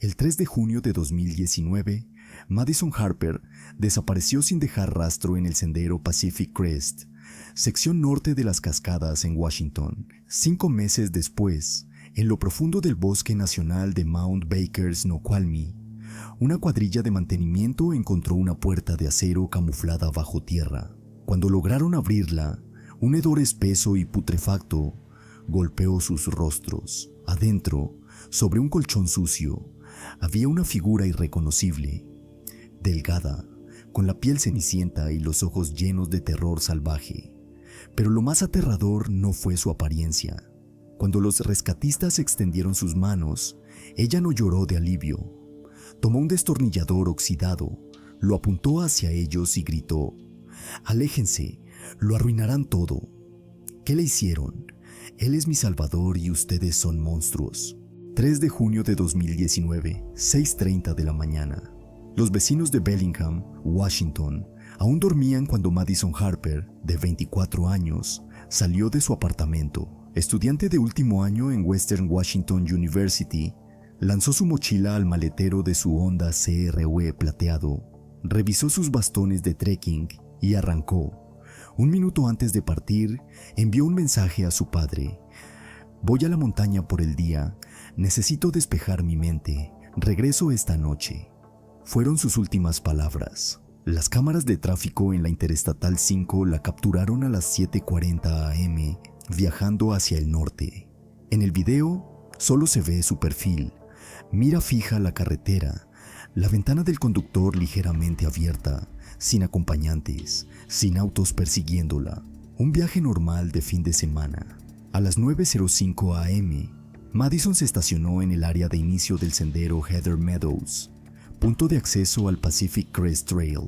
El 3 de junio de 2019, Madison Harper desapareció sin dejar rastro en el sendero Pacific Crest, sección norte de las Cascadas en Washington. 5 meses después, en lo profundo del bosque nacional de Mount Baker Snoqualmie, una cuadrilla de mantenimiento encontró una puerta de acero camuflada bajo tierra. Cuando lograron abrirla, un hedor espeso y putrefacto golpeó sus rostros. Adentro, sobre un colchón sucio, había una figura irreconocible, delgada, con la piel cenicienta y los ojos llenos de terror salvaje. Pero lo más aterrador no fue su apariencia. Cuando los rescatistas extendieron sus manos, ella no lloró de alivio. Tomó un destornillador oxidado, lo apuntó hacia ellos y gritó: «Aléjense, lo arruinarán todo». ¿Qué le hicieron? Él es mi salvador y ustedes son monstruos. 3 de junio de 2019, 6:30 de la mañana. Los vecinos de Bellingham, Washington, aún dormían cuando Madison Harper, de 24 años, salió de su apartamento. Estudiante de último año en Western Washington University, lanzó su mochila al maletero de su Honda CR-V plateado, revisó sus bastones de trekking y arrancó. Un minuto antes de partir, envió un mensaje a su padre: «Voy a la montaña por el día, necesito despejar mi mente, regreso esta noche». Fueron sus últimas palabras. Las cámaras de tráfico en la Interestatal 5 la capturaron a las 7:40 am, viajando hacia el norte. En el video, solo se ve su perfil. Mira fija la carretera, la ventana del conductor ligeramente abierta, sin acompañantes, sin autos persiguiéndola. Un viaje normal de fin de semana. A las 9:05 am, Madison se estacionó en el área de inicio del sendero Heather Meadows, punto de acceso al Pacific Crest Trail.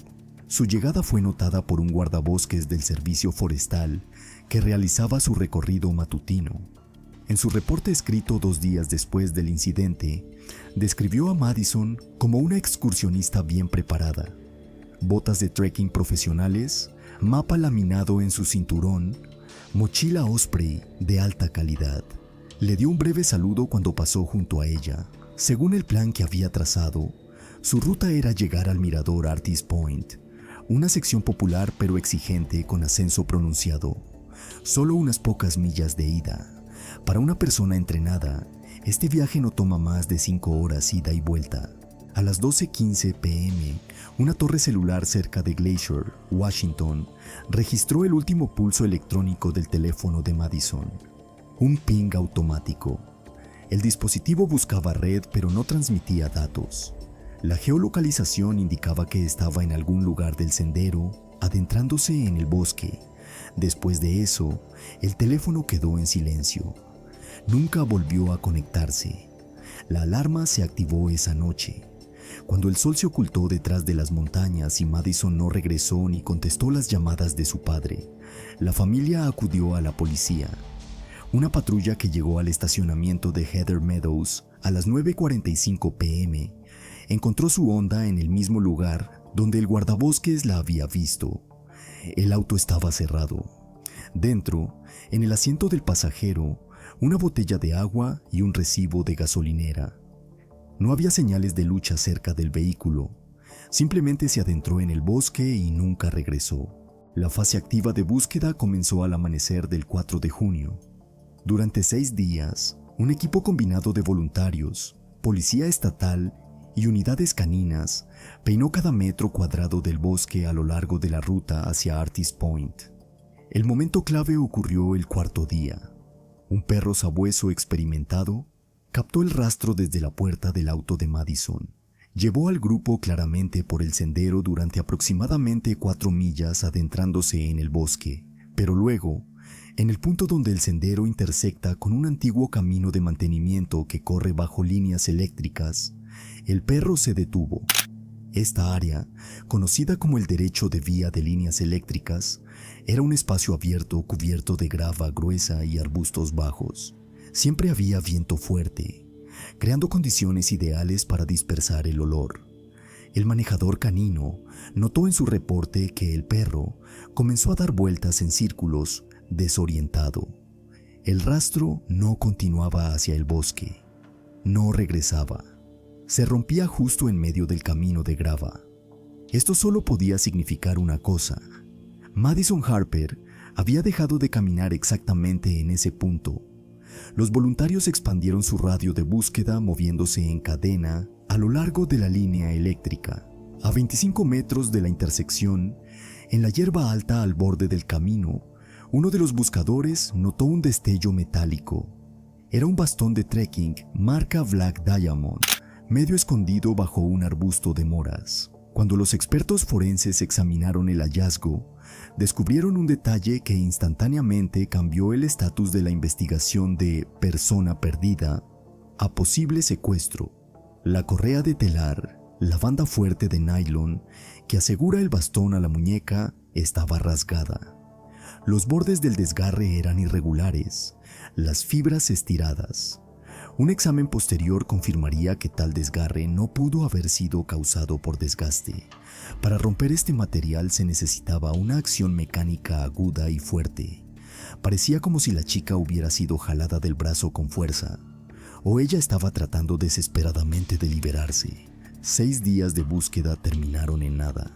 Su llegada fue notada por un guardabosques del servicio forestal que realizaba su recorrido matutino. En su reporte escrito 2 días después del incidente, describió a Madison como una excursionista bien preparada. Botas de trekking profesionales, mapa laminado en su cinturón, mochila Osprey de alta calidad. Le dio un breve saludo cuando pasó junto a ella. Según el plan que había trazado, su ruta era llegar al mirador Artist Point, una sección popular pero exigente con ascenso pronunciado. Solo unas pocas millas de ida. Para una persona entrenada, este viaje no toma más de 5 horas ida y vuelta. A las 12:15 p.m., una torre celular cerca de Glacier, Washington, registró el último pulso electrónico del teléfono de Madison. Un ping automático. El dispositivo buscaba red pero no transmitía datos. La geolocalización indicaba que estaba en algún lugar del sendero, adentrándose en el bosque. Después de eso, el teléfono quedó en silencio. Nunca volvió a conectarse. La alarma se activó esa noche, cuando el sol se ocultó detrás de las montañas y Madison no regresó ni contestó las llamadas de su padre. La familia acudió a la policía. Una patrulla que llegó al estacionamiento de Heather Meadows a las 9:45 p.m. encontró su Honda en el mismo lugar donde el guardabosques la había visto. El auto estaba cerrado. Dentro, en el asiento del pasajero, una botella de agua y un recibo de gasolinera. No había señales de lucha cerca del vehículo. Simplemente se adentró en el bosque y nunca regresó. La fase activa de búsqueda comenzó al amanecer del 4 de junio. Durante 6 días, un equipo combinado de voluntarios, policía estatal y unidades caninas peinó cada metro cuadrado del bosque a lo largo de la ruta hacia Artist Point. El momento clave ocurrió el 4.º día. Un perro sabueso experimentado captó el rastro desde la puerta del auto de Madison. Llevó al grupo claramente por el sendero durante aproximadamente 4 millas adentrándose en el bosque, pero luego, en el punto donde el sendero intersecta con un antiguo camino de mantenimiento que corre bajo líneas eléctricas, el perro se detuvo. Esta área, conocida como el derecho de vía de líneas eléctricas, era un espacio abierto cubierto de grava gruesa y arbustos bajos. Siempre había viento fuerte, creando condiciones ideales para dispersar el olor. El manejador canino notó en su reporte que el perro comenzó a dar vueltas en círculos, desorientado. El rastro no continuaba hacia el bosque. No regresaba. se rompía justo en medio del camino de grava. Esto solo podía significar una cosa: Madison Harper había dejado de caminar exactamente en ese punto. Los voluntarios expandieron su radio de búsqueda moviéndose en cadena a lo largo de la línea eléctrica. A 25 metros de la intersección, en la hierba alta al borde del camino, uno de los buscadores notó un destello metálico. Era un bastón de trekking marca Black Diamond, medio escondido bajo un arbusto de moras. Cuando los expertos forenses examinaron el hallazgo, descubrieron un detalle que instantáneamente cambió el estatus de la investigación de persona perdida a posible secuestro. La correa de telar, la banda fuerte de nylon que asegura el bastón a la muñeca, estaba rasgada. Los bordes del desgarre eran irregulares, las fibras estiradas. Un examen posterior confirmaría que tal desgarre no pudo haber sido causado por desgaste. Para romper este material se necesitaba una acción mecánica aguda y fuerte. Parecía como si la chica hubiera sido jalada del brazo con fuerza, o ella estaba tratando desesperadamente de liberarse. 6 días de búsqueda terminaron en nada.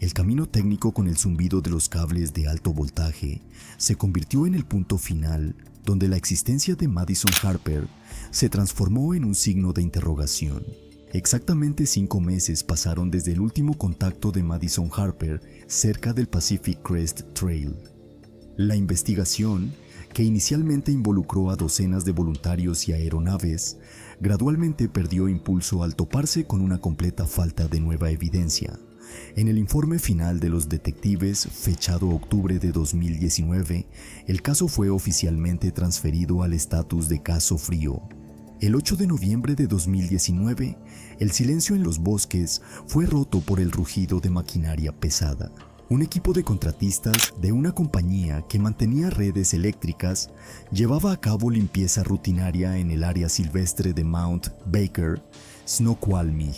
El camino técnico con el zumbido de los cables de alto voltaje se convirtió en el punto final donde la existencia de Madison Harper se transformó en un signo de interrogación. Exactamente 5 meses pasaron desde el último contacto de Madison Harper cerca del Pacific Crest Trail. La investigación, que inicialmente involucró a docenas de voluntarios y aeronaves, gradualmente perdió impulso al toparse con una completa falta de nueva evidencia. En el informe final de los detectives, fechado octubre de 2019, el caso fue oficialmente transferido al estatus de caso frío. El 8 de noviembre de 2019, el silencio en los bosques fue roto por el rugido de maquinaria pesada. Un equipo de contratistas de una compañía que mantenía redes eléctricas llevaba a cabo limpieza rutinaria en el área silvestre de Mount Baker, Snoqualmie,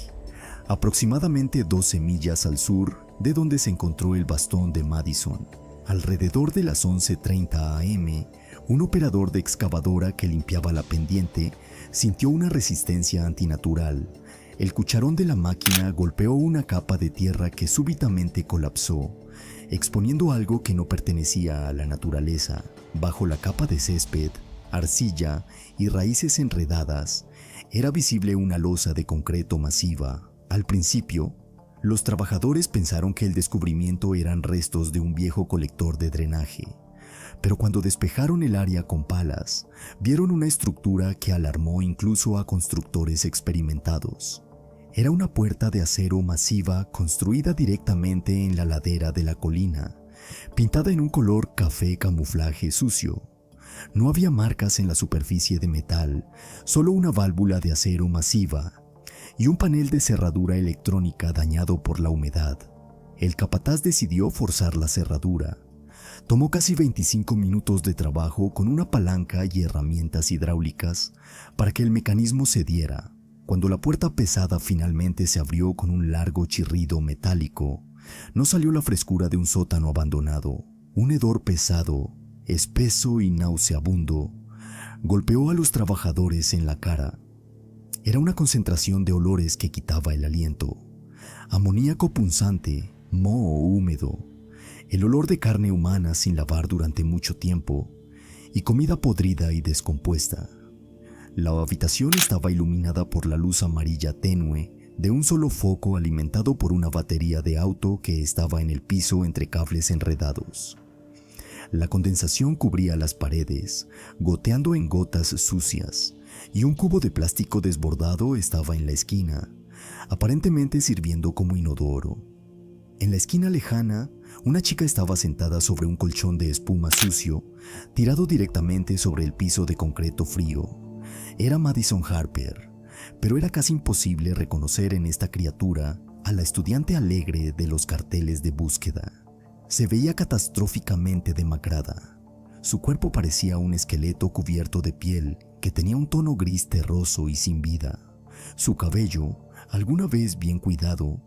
aproximadamente 12 millas al sur de donde se encontró el bastón de Madison. Alrededor de las 11:30 am, un operador de excavadora que limpiaba la pendiente sintió una resistencia antinatural. El cucharón de la máquina golpeó una capa de tierra que súbitamente colapsó, exponiendo algo que no pertenecía a la naturaleza. Bajo la capa de césped, arcilla y raíces enredadas, era visible una losa de concreto masiva. Al principio, los trabajadores pensaron que el descubrimiento eran restos de un viejo colector de drenaje, pero cuando despejaron el área con palas, vieron una estructura que alarmó incluso a constructores experimentados. Era una puerta de acero masiva construida directamente en la ladera de la colina, pintada en un color café camuflaje sucio. No había marcas en la superficie de metal, solo una válvula de acero masiva y un panel de cerradura electrónica dañado por la humedad. El capataz decidió forzar la cerradura. Tomó casi 25 minutos de trabajo con una palanca y herramientas hidráulicas para que el mecanismo cediera. Cuando la puerta pesada finalmente se abrió con un largo chirrido metálico, no salió la frescura de un sótano abandonado. Un hedor pesado, espeso y nauseabundo golpeó a los trabajadores en la cara. Era una concentración de olores que quitaba el aliento. Amoníaco punzante, moho húmedo, el olor de carne humana sin lavar durante mucho tiempo y comida podrida y descompuesta. La habitación estaba iluminada por la luz amarilla tenue de un solo foco alimentado por una batería de auto que estaba en el piso entre cables enredados. La condensación cubría las paredes, goteando en gotas sucias, y un cubo de plástico desbordado estaba en la esquina, aparentemente sirviendo como inodoro. En la esquina lejana, una chica estaba sentada sobre un colchón de espuma sucio, tirado directamente sobre el piso de concreto frío. Era Madison Harper, pero era casi imposible reconocer en esta criatura a la estudiante alegre de los carteles de búsqueda. Se veía catastróficamente demacrada. Su cuerpo parecía un esqueleto cubierto de piel que tenía un tono gris terroso y sin vida. Su cabello, alguna vez bien cuidado,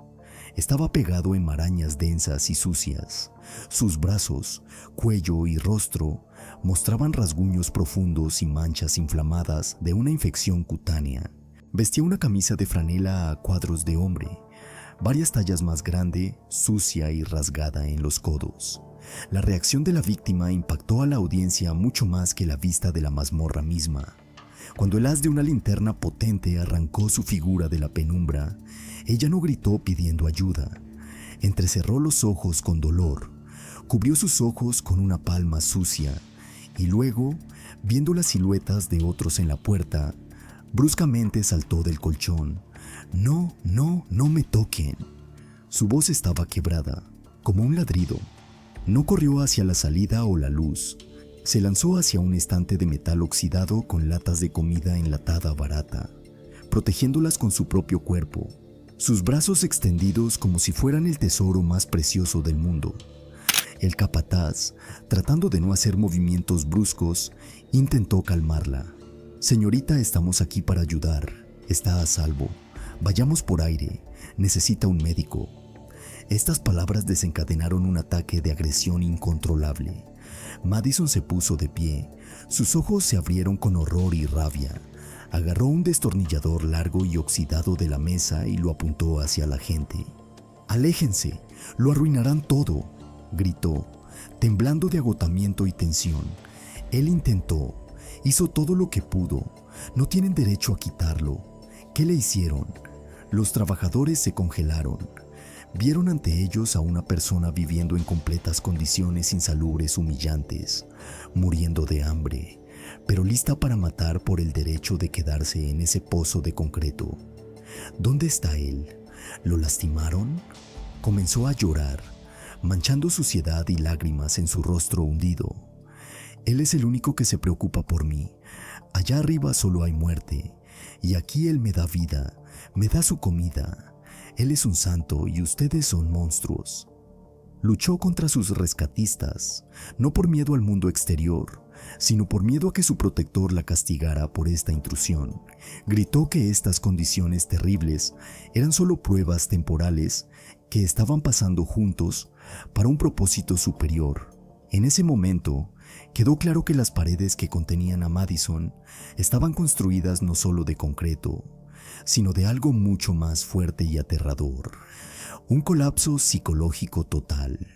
estaba pegado en marañas densas y sucias. Sus brazos, cuello y rostro mostraban rasguños profundos y manchas inflamadas de una infección cutánea. Vestía una camisa de franela a cuadros de hombre, varias tallas más grande, sucia y rasgada en los codos. La reacción de la víctima impactó a la audiencia mucho más que la vista de la mazmorra misma. Cuando el haz de una linterna potente arrancó su figura de la penumbra, ella no gritó pidiendo ayuda. Entrecerró los ojos con dolor, cubrió sus ojos con una palma sucia y luego, viendo las siluetas de otros en la puerta, bruscamente saltó del colchón. «No, no, no me toquen». Su voz estaba quebrada, como un ladrido. No corrió hacia la salida o la luz. Se lanzó hacia un estante de metal oxidado con latas de comida enlatada barata, protegiéndolas con su propio cuerpo, sus brazos extendidos como si fueran el tesoro más precioso del mundo. El capataz, tratando de no hacer movimientos bruscos, intentó calmarla. «Señorita, estamos aquí para ayudar. Está a salvo. Vayamos por aire. Necesita un médico». Estas palabras desencadenaron un ataque de agresión incontrolable. Madison se puso de pie. Sus ojos se abrieron con horror y rabia. Agarró un destornillador largo y oxidado de la mesa y lo apuntó hacia la gente. «Aléjense, lo arruinarán todo», gritó, temblando de agotamiento y tensión. Él intentó, hizo todo lo que pudo. No tienen derecho a quitarlo. ¿Qué le hicieron? Los trabajadores se congelaron. Vieron ante ellos a una persona viviendo en completas condiciones insalubres humillantes, muriendo de hambre, pero lista para matar por el derecho de quedarse en ese pozo de concreto. ¿Dónde está él? ¿Lo lastimaron? Comenzó a llorar, manchando suciedad y lágrimas en su rostro hundido. Él es el único que se preocupa por mí. Allá arriba solo hay muerte, y aquí él me da vida, me da su comida. Él es un santo y ustedes son monstruos. Luchó contra sus rescatistas, no por miedo al mundo exterior, sino por miedo a que su protector la castigara por esta intrusión. Gritó que estas condiciones terribles eran solo pruebas temporales que estaban pasando juntos para un propósito superior. En ese momento, quedó claro que las paredes que contenían a Madison estaban construidas no solo de concreto, sino de algo mucho más fuerte y aterrador. Un colapso psicológico total.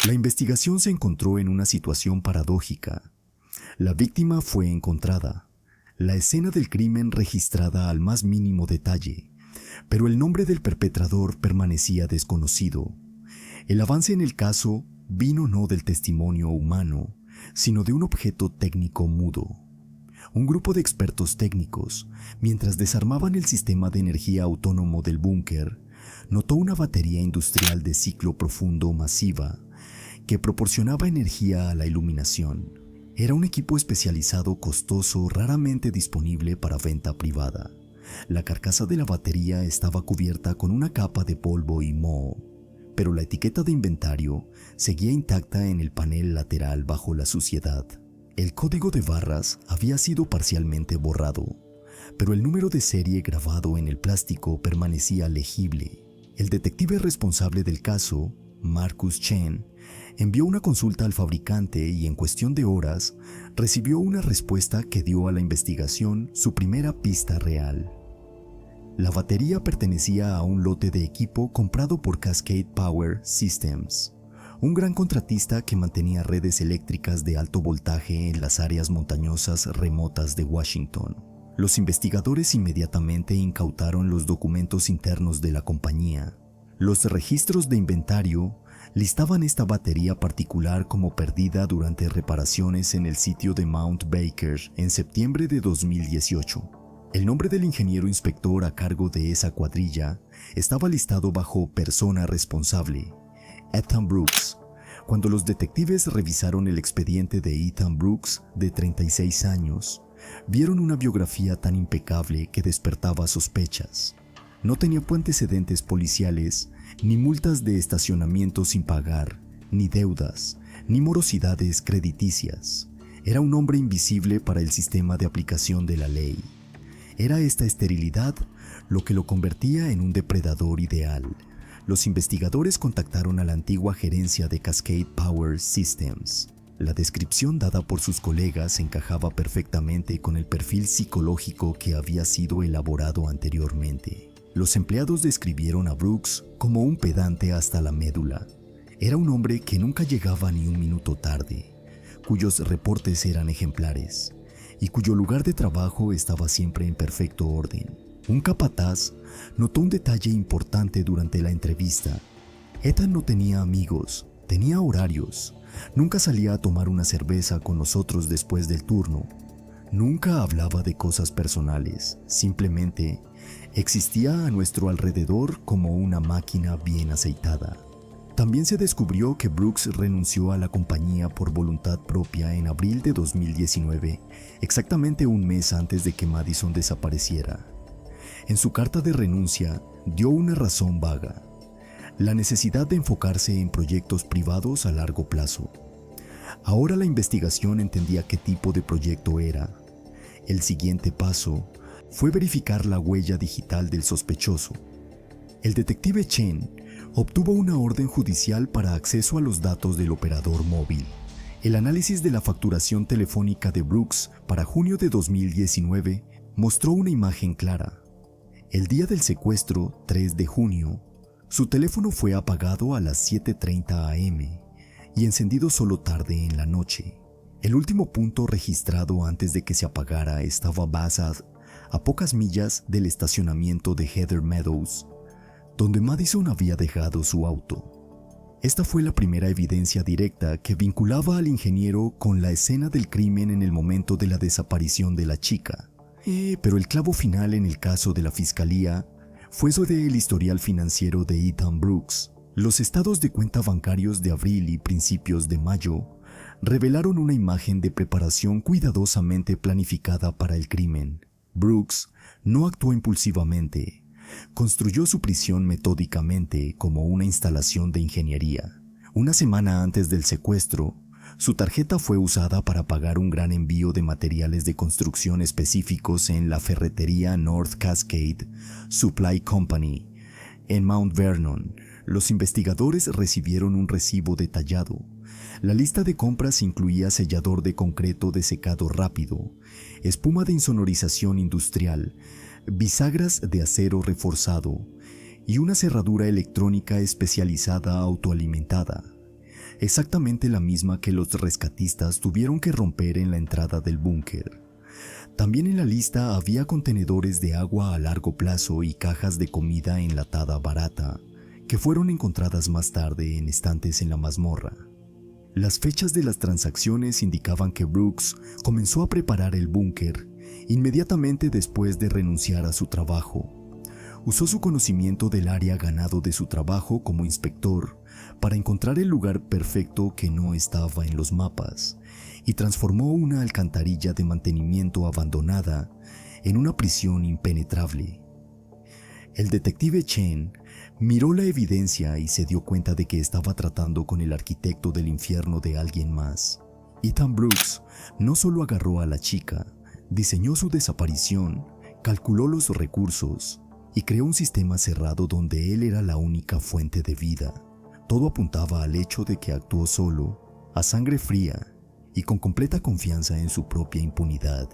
La investigación se encontró en una situación paradójica. La víctima fue encontrada, la escena del crimen registrada al más mínimo detalle, pero el nombre del perpetrador permanecía desconocido. El avance en el caso vino no del testimonio humano, sino de un objeto técnico mudo. Un grupo de expertos técnicos, mientras desarmaban el sistema de energía autónomo del búnker, notó una batería industrial de ciclo profundo masiva que proporcionaba energía a la iluminación. Era un equipo especializado costoso raramente disponible para venta privada. La carcasa de la batería estaba cubierta con una capa de polvo y moho, pero la etiqueta de inventario seguía intacta en el panel lateral bajo la suciedad. El código de barras había sido parcialmente borrado, pero el número de serie grabado en el plástico permanecía legible. El detective responsable del caso, Marcus Chen, envió una consulta al fabricante y en cuestión de horas recibió una respuesta que dio a la investigación su primera pista real. La batería pertenecía a un lote de equipo comprado por Cascade Power Systems, un gran contratista que mantenía redes eléctricas de alto voltaje en las áreas montañosas remotas de Washington. Los investigadores inmediatamente incautaron los documentos internos de la compañía. Los registros de inventario listaban esta batería particular como perdida durante reparaciones en el sitio de Mount Baker en septiembre de 2018. El nombre del ingeniero inspector a cargo de esa cuadrilla estaba listado bajo persona responsable, Ethan Brooks. Cuando los detectives revisaron el expediente de Ethan Brooks, de 36 años, vieron una biografía tan impecable que despertaba sospechas. No tenía antecedentes policiales, ni multas de estacionamiento sin pagar, ni deudas, ni morosidades crediticias. Era un hombre invisible para el sistema de aplicación de la ley. Era esta esterilidad lo que lo convertía en un depredador ideal. Los investigadores contactaron a la antigua gerencia de Cascade Power Systems. La descripción dada por sus colegas encajaba perfectamente con el perfil psicológico que había sido elaborado anteriormente. Los empleados describieron a Brooks como un pedante hasta la médula. Era un hombre que nunca llegaba ni un minuto tarde, cuyos reportes eran ejemplares y cuyo lugar de trabajo estaba siempre en perfecto orden. Un capataz notó un detalle importante durante la entrevista. Ethan no tenía amigos, tenía horarios. Nunca salía a tomar una cerveza con nosotros después del turno. Nunca hablaba de cosas personales, simplemente existía a nuestro alrededor como una máquina bien aceitada. También se descubrió que Brooks renunció a la compañía por voluntad propia en abril de 2019, exactamente un mes antes de que Madison desapareciera. En su carta de renuncia dio una razón vaga: la necesidad de enfocarse en proyectos privados a largo plazo. Ahora la investigación entendía qué tipo de proyecto era. El siguiente paso fue verificar la huella digital del sospechoso. El detective Chen obtuvo una orden judicial para acceso a los datos del operador móvil. El análisis de la facturación telefónica de Brooks para junio de 2019 mostró una imagen clara. El día del secuestro, 3 de junio, su teléfono fue apagado a las 7:30 am y encendido solo tarde en la noche. El último punto registrado antes de que se apagara estaba Bassett, a pocas millas del estacionamiento de Heather Meadows, donde Madison había dejado su auto. Esta fue la primera evidencia directa que vinculaba al ingeniero con la escena del crimen en el momento de la desaparición de la chica. Pero el clavo final en el caso de la fiscalía fue sobre el historial financiero de Ethan Brooks. Los estados de cuenta bancarios de abril y principios de mayo revelaron una imagen de preparación cuidadosamente planificada para el crimen. Brooks no actuó impulsivamente. Construyó su prisión metódicamente como una instalación de ingeniería. Una semana antes del secuestro, su tarjeta fue usada para pagar un gran envío de materiales de construcción específicos en la ferretería North Cascade Supply Company, en Mount Vernon. Los investigadores recibieron un recibo detallado. La lista de compras incluía sellador de concreto de secado rápido, espuma de insonorización industrial, bisagras de acero reforzado y una cerradura electrónica especializada autoalimentada, exactamente la misma que los rescatistas tuvieron que romper en la entrada del búnker. También en la lista había contenedores de agua a largo plazo y cajas de comida enlatada barata, que fueron encontradas más tarde en estantes en la mazmorra. Las fechas de las transacciones indicaban que Brooks comenzó a preparar el búnker inmediatamente después de renunciar a su trabajo. Usó su conocimiento del área ganado de su trabajo como inspector para encontrar el lugar perfecto que no estaba en los mapas y transformó una alcantarilla de mantenimiento abandonada en una prisión impenetrable. El detective Chen miró la evidencia y se dio cuenta de que estaba tratando con el arquitecto del infierno de alguien más. Ethan Brooks no solo agarró a la chica, diseñó su desaparición, calculó los recursos y creó un sistema cerrado donde él era la única fuente de vida. Todo apuntaba al hecho de que actuó solo, a sangre fría y con completa confianza en su propia impunidad.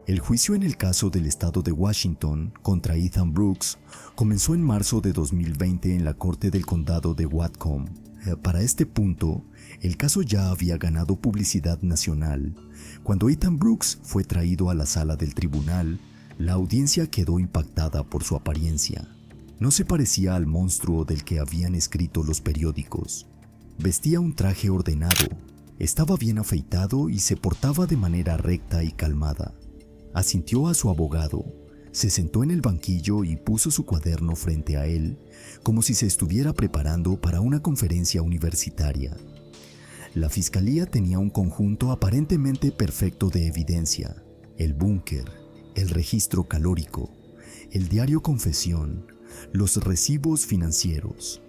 El juicio en el caso del estado de Washington contra Ethan Brooks comenzó en marzo de 2020 en la corte del condado de Whatcom. Para este punto, el caso ya había ganado publicidad nacional. Cuando Ethan Brooks fue traído a la sala del tribunal, la audiencia quedó impactada por su apariencia. No se parecía al monstruo del que habían escrito los periódicos. Vestía un traje ordenado, estaba bien afeitado y se portaba de manera recta y calmada. Asintió a su abogado, se sentó en el banquillo y puso su cuaderno frente a él, como si se estuviera preparando para una conferencia universitaria. La fiscalía tenía un conjunto aparentemente perfecto de evidencia: el búnker, el registro calórico, el diario confesión, los recibos financieros.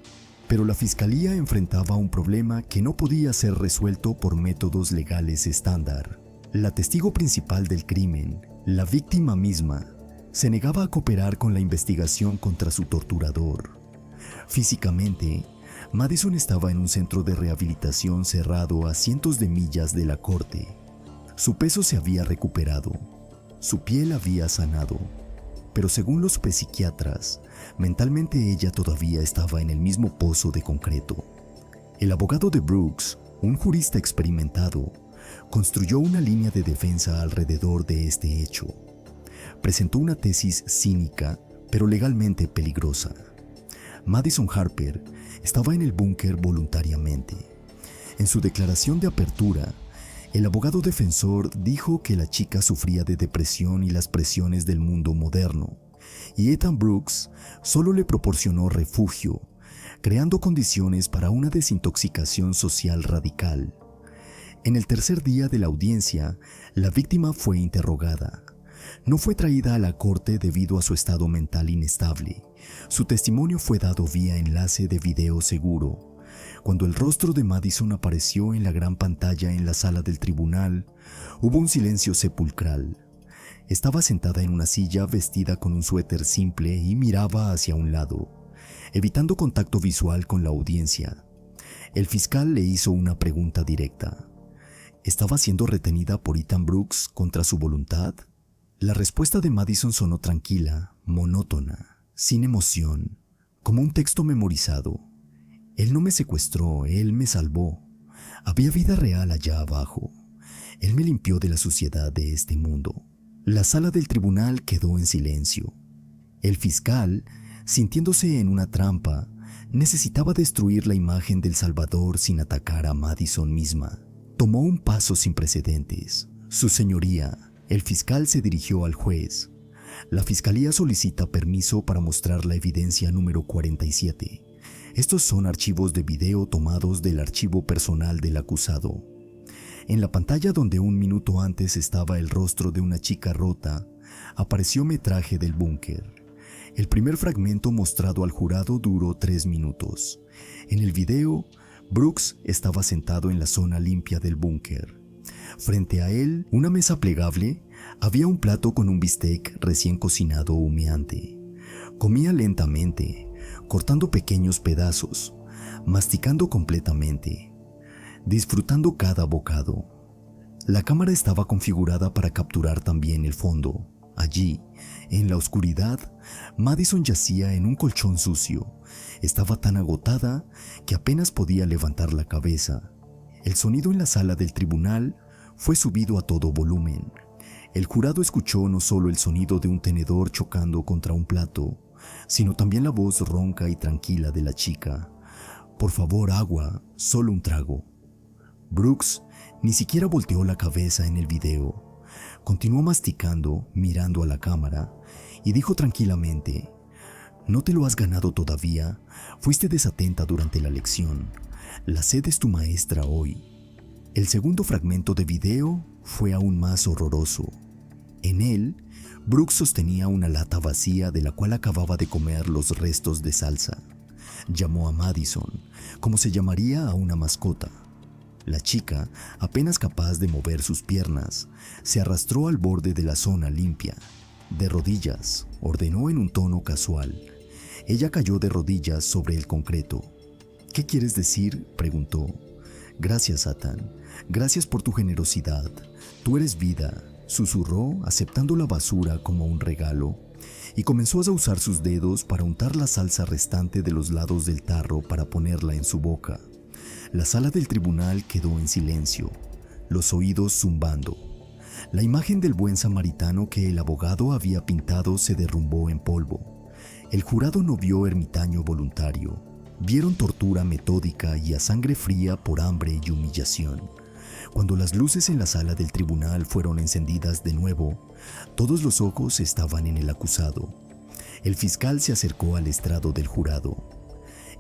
Pero la fiscalía enfrentaba un problema que no podía ser resuelto por métodos legales estándar. La testigo principal del crimen, la víctima misma, se negaba a cooperar con la investigación contra su torturador. Físicamente, Madison estaba en un centro de rehabilitación cerrado a cientos de millas de la corte. Su peso se había recuperado, su piel había sanado, pero según los psiquiatras, mentalmente ella todavía estaba en el mismo pozo de concreto. El abogado de Brooks, un jurista experimentado, construyó una línea de defensa alrededor de este hecho. Presentó una tesis cínica, pero legalmente peligrosa. Madison Harper estaba en el búnker voluntariamente. En su declaración de apertura, el abogado defensor dijo que la chica sufría de depresión y las presiones del mundo moderno, y Ethan Brooks solo le proporcionó refugio, creando condiciones para una desintoxicación social radical. En el tercer día de la audiencia, la víctima fue interrogada. No fue traída a la corte debido a su estado mental inestable. Su testimonio fue dado vía enlace de video seguro. Cuando el rostro de Madison apareció en la gran pantalla en la sala del tribunal, hubo un silencio sepulcral. Estaba sentada en una silla vestida con un suéter simple y miraba hacia un lado, evitando contacto visual con la audiencia. El fiscal le hizo una pregunta directa. ¿Estaba siendo retenida por Ethan Brooks contra su voluntad? La respuesta de Madison sonó tranquila, monótona, sin emoción, como un texto memorizado. Él no me secuestró, él me salvó. Había vida real allá abajo. Él me limpió de la suciedad de este mundo. La sala del tribunal quedó en silencio. El fiscal, sintiéndose en una trampa, necesitaba destruir la imagen del Salvador sin atacar a Madison misma. Tomó un paso sin precedentes. Su señoría, el fiscal se dirigió al juez. La fiscalía solicita permiso para mostrar la evidencia número 47. Estos son archivos de video tomados del archivo personal del acusado. En la pantalla donde un minuto antes estaba el rostro de una chica rota, apareció metraje del búnker. El primer fragmento mostrado al jurado duró 3 minutos. En el video, Brooks estaba sentado en la zona limpia del búnker. Frente a él, una mesa plegable, había un plato con un bistec recién cocinado humeante. Comía lentamente, cortando pequeños pedazos, masticando completamente, disfrutando cada bocado. La cámara estaba configurada para capturar también el fondo. Allí, en la oscuridad, Madison yacía en un colchón sucio. Estaba tan agotada que apenas podía levantar la cabeza. El sonido en la sala del tribunal fue subido a todo volumen. El jurado escuchó no solo el sonido de un tenedor chocando contra un plato, sino también la voz ronca y tranquila de la chica. «Por favor, agua, solo un trago». Brooks ni siquiera volteó la cabeza en el video. Continuó masticando, mirando a la cámara, y dijo tranquilamente: «No te lo has ganado todavía, fuiste desatenta durante la lección. La sed es tu maestra hoy». El segundo fragmento de video fue aún más horroroso. En él, Brooks sostenía una lata vacía de la cual acababa de comer los restos de salsa. Llamó a Madison, como se llamaría a una mascota. La chica, apenas capaz de mover sus piernas, se arrastró al borde de la zona limpia. «De rodillas», ordenó en un tono casual. Ella cayó de rodillas sobre el concreto. «¿Qué quieres decir?», preguntó. «Gracias, Satan. Gracias por tu generosidad. Tú eres vida», susurró, aceptando la basura como un regalo, y comenzó a usar sus dedos para untar la salsa restante de los lados del tarro para ponerla en su boca. La sala del tribunal quedó en silencio, los oídos zumbando. La imagen del buen samaritano que el abogado había pintado se derrumbó en polvo. El jurado no vio ermitaño voluntario. Vieron tortura metódica y a sangre fría por hambre y humillación. Cuando las luces en la sala del tribunal fueron encendidas de nuevo, todos los ojos estaban en el acusado. El fiscal se acercó al estrado del jurado.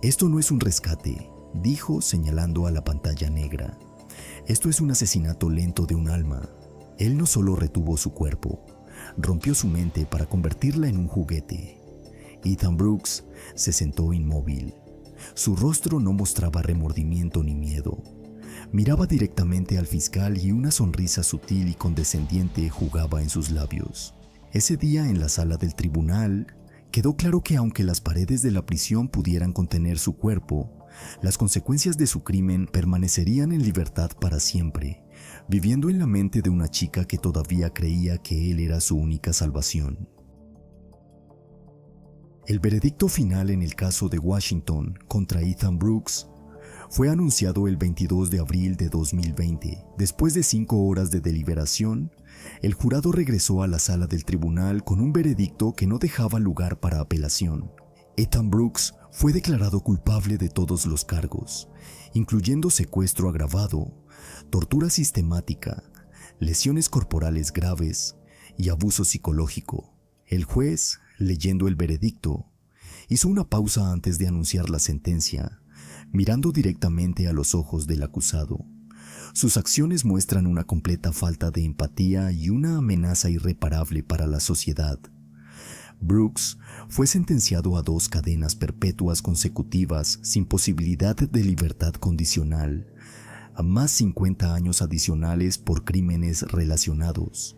«Esto no es un rescate», dijo señalando a la pantalla negra. «Esto es un asesinato lento de un alma». Él no solo retuvo su cuerpo, rompió su mente para convertirla en un juguete. Ethan Brooks se sentó inmóvil. Su rostro no mostraba remordimiento ni miedo. Miraba directamente al fiscal y una sonrisa sutil y condescendiente jugaba en sus labios. Ese día en la sala del tribunal, quedó claro que aunque las paredes de la prisión pudieran contener su cuerpo, las consecuencias de su crimen permanecerían en libertad para siempre, viviendo en la mente de una chica que todavía creía que él era su única salvación. El veredicto final en el caso de Washington contra Ethan Brooks fue anunciado el 22 de abril de 2020. Después de 5 horas de deliberación, el jurado regresó a la sala del tribunal con un veredicto que no dejaba lugar para apelación. Ethan Brooks fue declarado culpable de todos los cargos, incluyendo secuestro agravado, tortura sistemática, lesiones corporales graves y abuso psicológico. El juez, leyendo el veredicto, hizo una pausa antes de anunciar la sentencia, mirando directamente a los ojos del acusado. Sus acciones muestran una completa falta de empatía y una amenaza irreparable para la sociedad. Brooks fue sentenciado a 2 cadenas perpetuas consecutivas sin posibilidad de libertad condicional, a más 50 años adicionales por crímenes relacionados.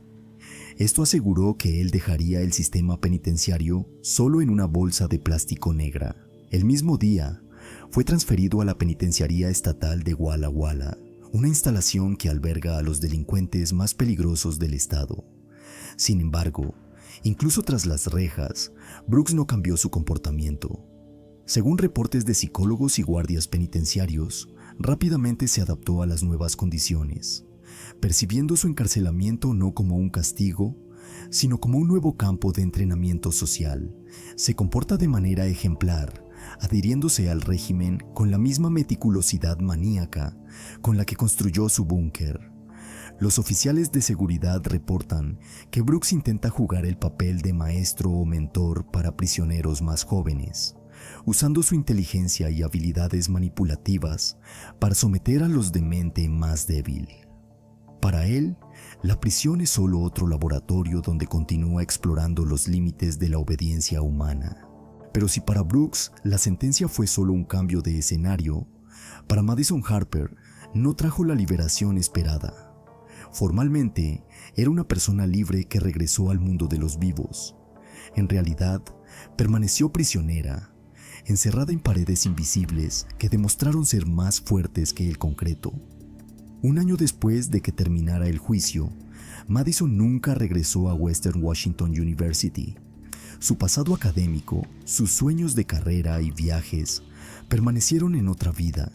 Esto aseguró que él dejaría el sistema penitenciario solo en una bolsa de plástico negra. El mismo día, fue transferido a la penitenciaría estatal de Walla Walla, una instalación que alberga a los delincuentes más peligrosos del estado. Sin embargo, incluso tras las rejas, Brooks no cambió su comportamiento. Según reportes de psicólogos y guardias penitenciarios, rápidamente se adaptó a las nuevas condiciones, percibiendo su encarcelamiento no como un castigo, sino como un nuevo campo de entrenamiento social. Se comporta de manera ejemplar, adhiriéndose al régimen con la misma meticulosidad maníaca con la que construyó su búnker. Los oficiales de seguridad reportan que Brooks intenta jugar el papel de maestro o mentor para prisioneros más jóvenes, usando su inteligencia y habilidades manipulativas para someter a los de mente más débil. Para él, la prisión es solo otro laboratorio donde continúa explorando los límites de la obediencia humana. Pero si para Brooks la sentencia fue solo un cambio de escenario, para Madison Harper no trajo la liberación esperada. Formalmente, era una persona libre que regresó al mundo de los vivos. En realidad, permaneció prisionera, encerrada en paredes invisibles que demostraron ser más fuertes que el concreto. Un año después de que terminara el juicio, Madison nunca regresó a Western Washington University. Su pasado académico, sus sueños de carrera y viajes permanecieron en otra vida,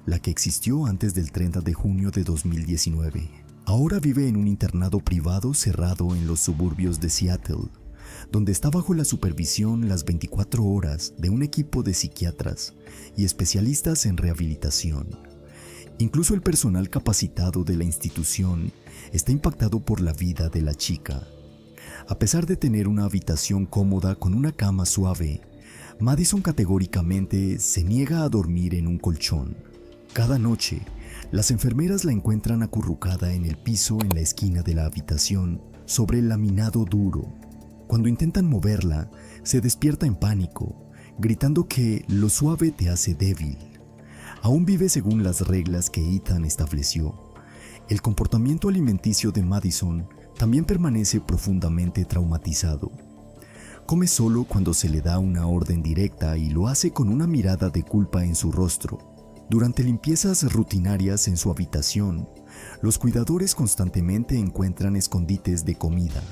la que existió antes del 30 de junio de 2019. Ahora vive en un internado privado cerrado en los suburbios de Seattle, donde está bajo la supervisión las 24 horas de un equipo de psiquiatras y especialistas en rehabilitación. Incluso el personal capacitado de la institución está impactado por la vida de la chica. A pesar de tener una habitación cómoda con una cama suave, Madison categóricamente se niega a dormir en un colchón. Cada noche, las enfermeras la encuentran acurrucada en el piso en la esquina de la habitación, sobre el laminado duro. Cuando intentan moverla, se despierta en pánico, gritando que lo suave te hace débil. Aún vive según las reglas que Ethan estableció. El comportamiento alimenticio de Madison también permanece profundamente traumatizado. Come solo cuando se le da una orden directa y lo hace con una mirada de culpa en su rostro. Durante limpiezas rutinarias en su habitación, los cuidadores constantemente encuentran escondites de comida,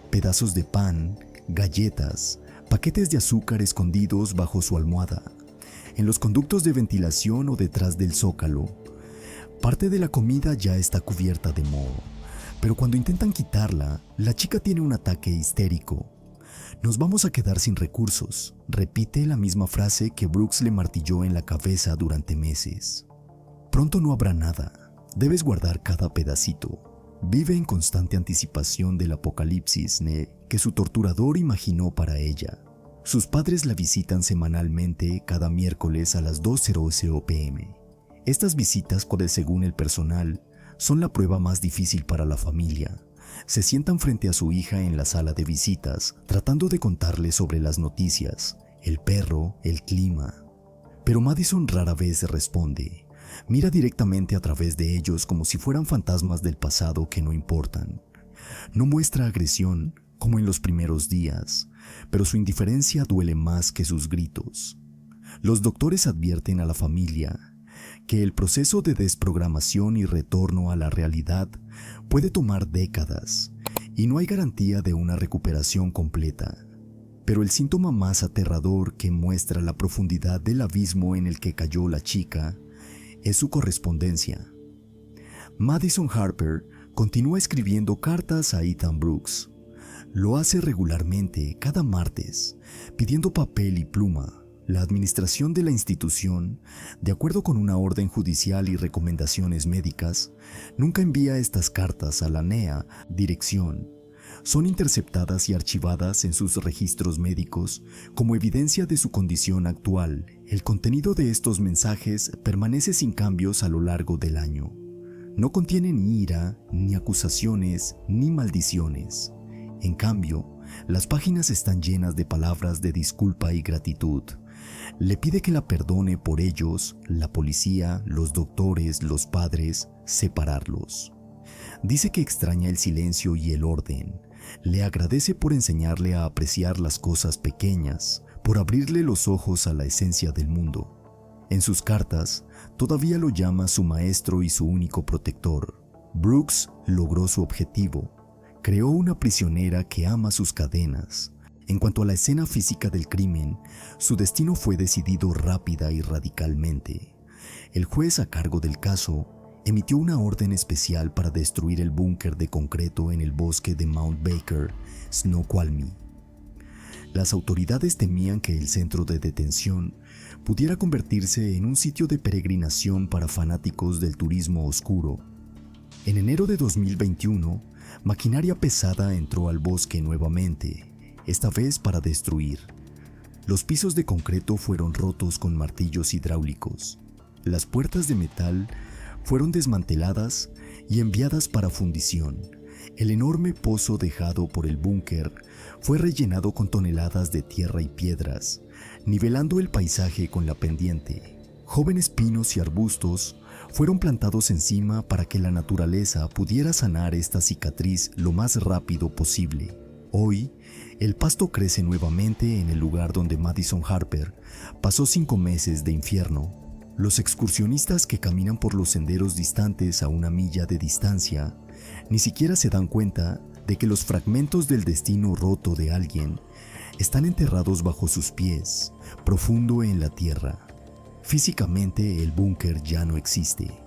pedazos de pan, galletas, paquetes de azúcar escondidos bajo su almohada, en los conductos de ventilación o detrás del zócalo. Parte de la comida ya está cubierta de moho, pero cuando intentan quitarla, la chica tiene un ataque histérico. Nos vamos a quedar sin recursos, repite la misma frase que Brooks le martilló en la cabeza durante meses. Pronto no habrá nada, debes guardar cada pedacito. Vive en constante anticipación del apocalipsis que su torturador imaginó para ella. Sus padres la visitan semanalmente cada miércoles a las 2:00 p.m. Estas visitas, según el personal, son la prueba más difícil para la familia. Se sientan frente a su hija en la sala de visitas, tratando de contarle sobre las noticias, el perro, el clima. Pero Madison rara vez responde. Mira directamente a través de ellos como si fueran fantasmas del pasado que no importan. No muestra agresión, como en los primeros días, pero su indiferencia duele más que sus gritos. Los doctores advierten a la familia que el proceso de desprogramación y retorno a la realidad puede tomar décadas y no hay garantía de una recuperación completa. Pero el síntoma más aterrador que muestra la profundidad del abismo en el que cayó la chica es su correspondencia. Madison Harper continúa escribiendo cartas a Ethan Brooks. Lo hace regularmente cada martes, pidiendo papel y pluma. La administración de la institución, de acuerdo con una orden judicial y recomendaciones médicas, nunca envía estas cartas a la NEA dirección. Son interceptadas y archivadas en sus registros médicos como evidencia de su condición actual. El contenido de estos mensajes permanece sin cambios a lo largo del año. No contienen ni ira, ni acusaciones, ni maldiciones. En cambio, las páginas están llenas de palabras de disculpa y gratitud. Le pide que la perdone por ellos, la policía, los doctores, los padres, separarlos. Dice que extraña el silencio y el orden. Le agradece por enseñarle a apreciar las cosas pequeñas, por abrirle los ojos a la esencia del mundo. En sus cartas, todavía lo llama su maestro y su único protector. Brooks logró su objetivo. Creó una prisionera que ama sus cadenas. En cuanto a la escena física del crimen, su destino fue decidido rápida y radicalmente. El juez a cargo del caso emitió una orden especial para destruir el búnker de concreto en el bosque de Mount Baker, Snoqualmie. Las autoridades temían que el centro de detención pudiera convertirse en un sitio de peregrinación para fanáticos del turismo oscuro. En enero de 2021, maquinaria pesada entró al bosque nuevamente, esta vez para destruir. Los pisos de concreto fueron rotos con martillos hidráulicos. Las puertas de metal fueron desmanteladas y enviadas para fundición. El enorme pozo dejado por el búnker fue rellenado con toneladas de tierra y piedras, nivelando el paisaje con la pendiente. Jóvenes pinos y arbustos fueron plantados encima para que la naturaleza pudiera sanar esta cicatriz lo más rápido posible. Hoy, el pasto crece nuevamente en el lugar donde Madison Harper pasó 5 meses de infierno. Los excursionistas que caminan por los senderos distantes a 1 milla de distancia ni siquiera se dan cuenta de que los fragmentos del destino roto de alguien están enterrados bajo sus pies, profundo en la tierra. Físicamente, el búnker ya no existe.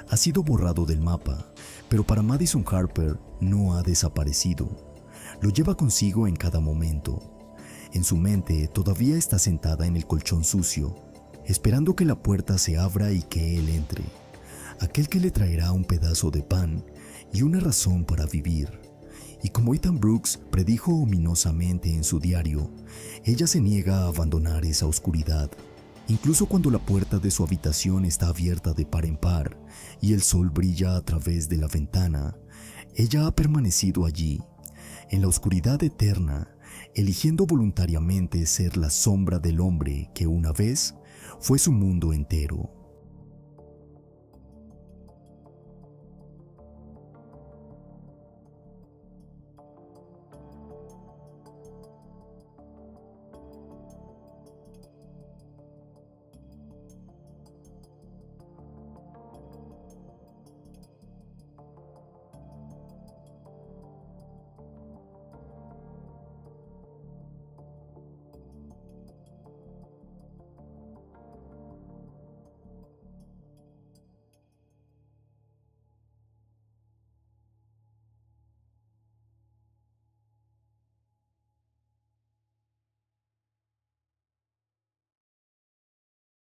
Ha sido borrado del mapa, pero para Madison Harper no ha desaparecido. Lo lleva consigo en cada momento. En su mente todavía está sentada en el colchón sucio, esperando que la puerta se abra y que él entre. Aquel que le traerá un pedazo de pan y una razón para vivir. Y como Ethan Brooks predijo ominosamente en su diario, ella se niega a abandonar esa oscuridad. Incluso cuando la puerta de su habitación está abierta de par en par y el sol brilla a través de la ventana, ella ha permanecido allí, en la oscuridad eterna, eligiendo voluntariamente ser la sombra del hombre que una vez fue su mundo entero.